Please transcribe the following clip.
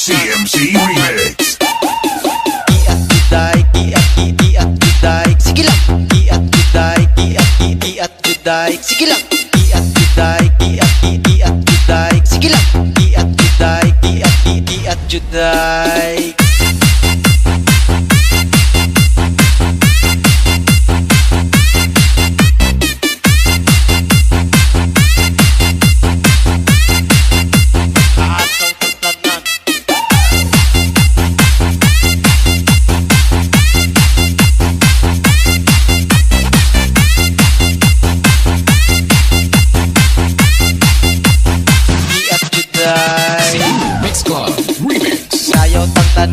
CMC Remix. Iat juday, iat juday. Sige lang. Iat juday, iat juday. Sige lang. Iat juday, iat juday. Sige lang. Iat juday, iat juday.